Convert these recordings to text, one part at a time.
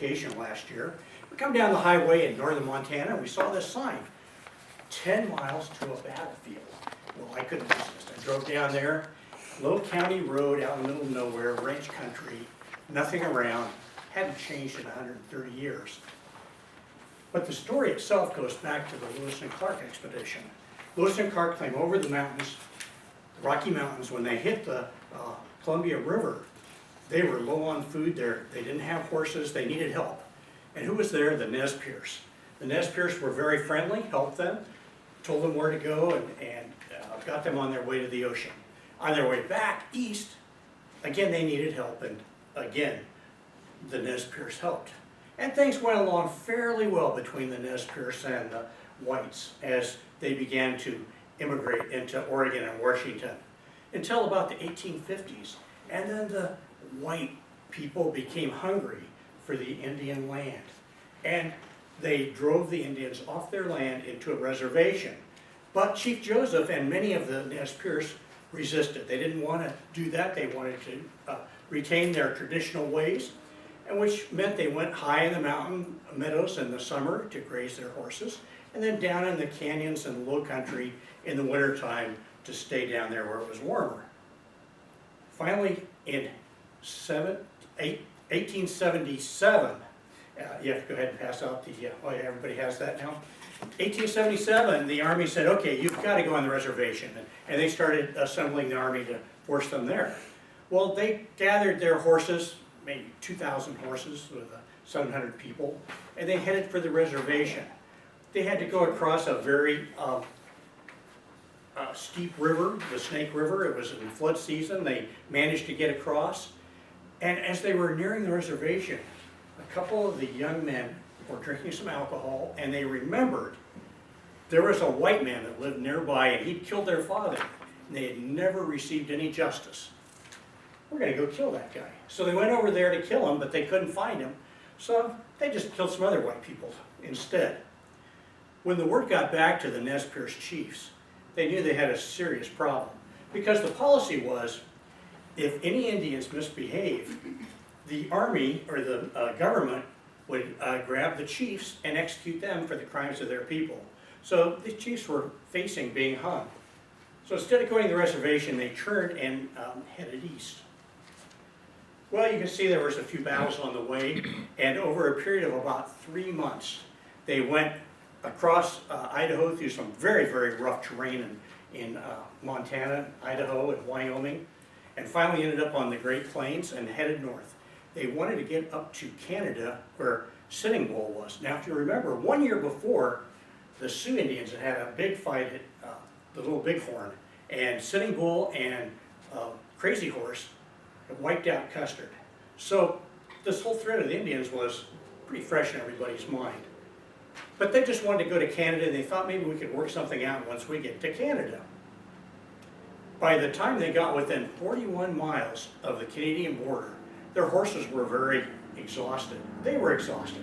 vacation last year. We come down the highway in northern Montana and we saw this sign, 10 miles to a battlefield. Well, I couldn't resist. I drove down there, little county road out in the middle of nowhere, ranch country, nothing around, hadn't changed in 130 years. But the story itself goes back to the Lewis and Clark expedition. Lewis and Clark came over the mountains, the Rocky Mountains. When they hit the Columbia River, they were low on food there. They didn't have horses. They needed help. And who was there? The Nez Perce. The Nez Perce were very friendly, helped them, told them where to go, and got them on their way to the ocean. On their way back east, again, they needed help, and again, the Nez Perce helped. And things went along fairly well between the Nez Perce and the whites as they began to immigrate into Oregon and Washington until about the 1850s. And then the white people became hungry for the Indian land. And they drove the Indians off their land into a reservation. But Chief Joseph and many of the Nez Perce resisted. They didn't want to do that. They wanted to retain their traditional ways, and which meant they went high in the mountain meadows in the summer to graze their horses, and then down in the canyons and low country in the wintertime to stay down there where it was warmer. Finally, in 1877, you have to go ahead and pass out the, oh yeah, everybody has that now. 1877, the Army said, okay, you've got to go on the reservation. And they started assembling the Army to force them there. Well, they gathered their horses, maybe 2,000 horses with 700 people, and they headed for the reservation. They had to go across a very steep river, the Snake River. It was in flood season. They managed to get across. And as they were nearing the reservation, a couple of the young men were drinking some alcohol, and they remembered there was a white man that lived nearby, and he'd killed their father, and they had never received any justice. We're going to go kill that guy. So they went over there to kill him, but they couldn't find him, so they just killed some other white people instead. When the word got back to the Nez Perce chiefs, they knew they had a serious problem, because the policy was, if any Indians misbehave, the Army or the government would grab the chiefs and execute them for the crimes of their people. So the chiefs were facing being hung. So instead of going to the reservation, they turned and headed east. Well, you can see there was a few battles on the way, and over a period of about 3 months, they went across Idaho through some very, very rough terrain in Montana, Idaho, and Wyoming, and finally ended up on the Great Plains and headed north. They wanted to get up to Canada where Sitting Bull was. Now, if you remember, 1 year before, the Sioux Indians had a big fight at the Little Bighorn, and Sitting Bull and Crazy Horse had wiped out Custer. So this whole threat of the Indians was pretty fresh in everybody's mind. But they just wanted to go to Canada, and they thought maybe we could work something out once we get to Canada. By the time they got within 41 miles of the Canadian border, their horses were very exhausted. They were exhausted.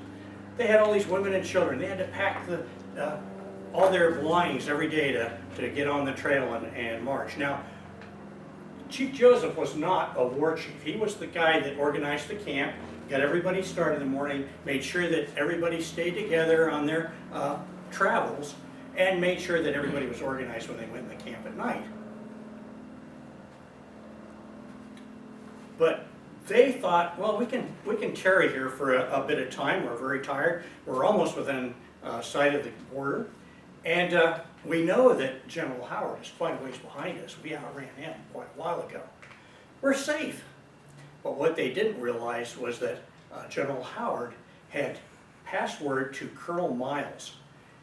They had all these women and children. They had to pack all their belongings every day to get on the trail and march. Now, Chief Joseph was not a war chief. He was the guy that organized the camp, got everybody started in the morning, made sure that everybody stayed together on their travels, and made sure that everybody was organized when they went in the camp at night. But they thought, well, we can tarry here for a bit of time. We're very tired. We're almost within sight of the border. And we know that General Howard is quite a ways behind us. We outran him quite a while ago. We're safe. But what they didn't realize was that General Howard had passed word to Colonel Miles.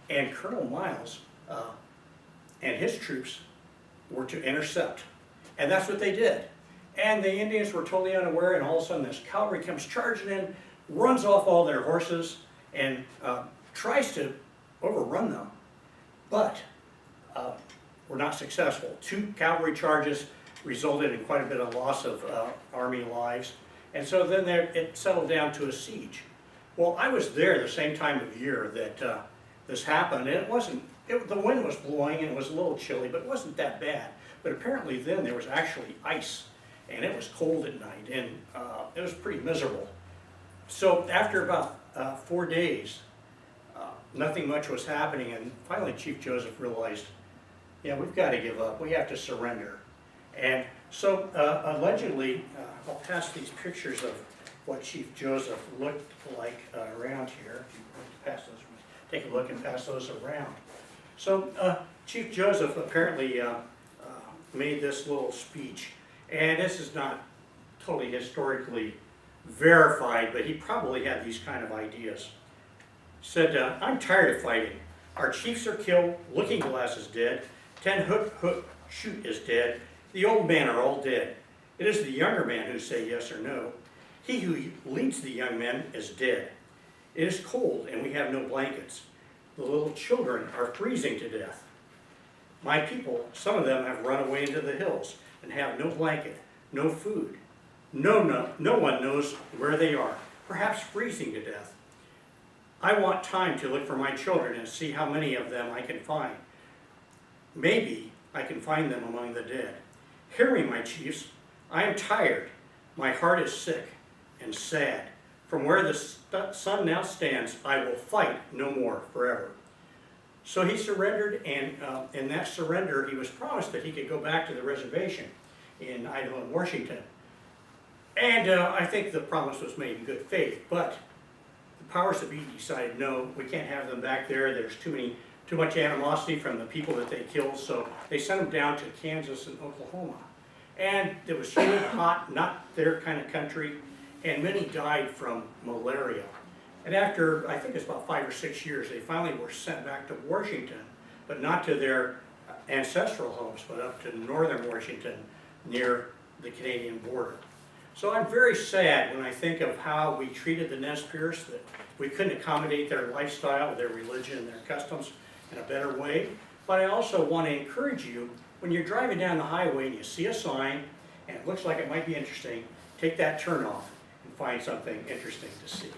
And Colonel Miles and his troops were to intercept. And that's what they did. And the Indians were totally unaware, and all of a sudden this cavalry comes charging in, runs off all their horses, and tries to overrun them. But were not successful. 2 cavalry charges resulted in quite a bit of loss of Army lives. And so then it settled down to a siege. Well, I was there the same time of year that this happened, and the wind was blowing and it was a little chilly, but it wasn't that bad. But apparently then there was actually ice, and it was cold at night, and it was pretty miserable. So after about 4 days, nothing much was happening, and finally Chief Joseph realized, yeah, we've got to give up. We have to surrender. And so allegedly, I'll pass these pictures of what Chief Joseph looked like around here. If you want to pass those, take a look and pass those around. So Chief Joseph apparently made this little speech, and this is not totally historically verified, but he probably had these kind of ideas. Said, I'm tired of fighting. Our chiefs are killed, Looking Glass is dead, 10 Hook Shoot is dead, the old men are all dead. It is the younger men who say yes or no. He who leads the young men is dead. It is cold and we have no blankets. The little children are freezing to death. My people, some of them have run away into the hills and have no blanket, no food. No one knows where they are, perhaps freezing to death. I want time to look for my children and see how many of them I can find. Maybe I can find them among the dead. Hear me, my chiefs. I am tired. My heart is sick and sad. From where the sun now stands, I will fight no more forever. So he surrendered, and in that surrender, he was promised that he could go back to the reservation in Idaho and Washington. And I think the promise was made in good faith, but the powers that be decided, no, we can't have them back there. There's too much animosity from the people that they killed, so they sent them down to Kansas and Oklahoma. And it was humid, hot, not their kind of country, and many died from malaria. And after, I think it's about 5 or 6 years, they finally were sent back to Washington, but not to their ancestral homes, but up to northern Washington near the Canadian border. So I'm very sad when I think of how we treated the Nez Perce, that we couldn't accommodate their lifestyle, their religion, and their customs in a better way. But I also want to encourage you, when you're driving down the highway and you see a sign, and it looks like it might be interesting, take that turn off and find something interesting to see.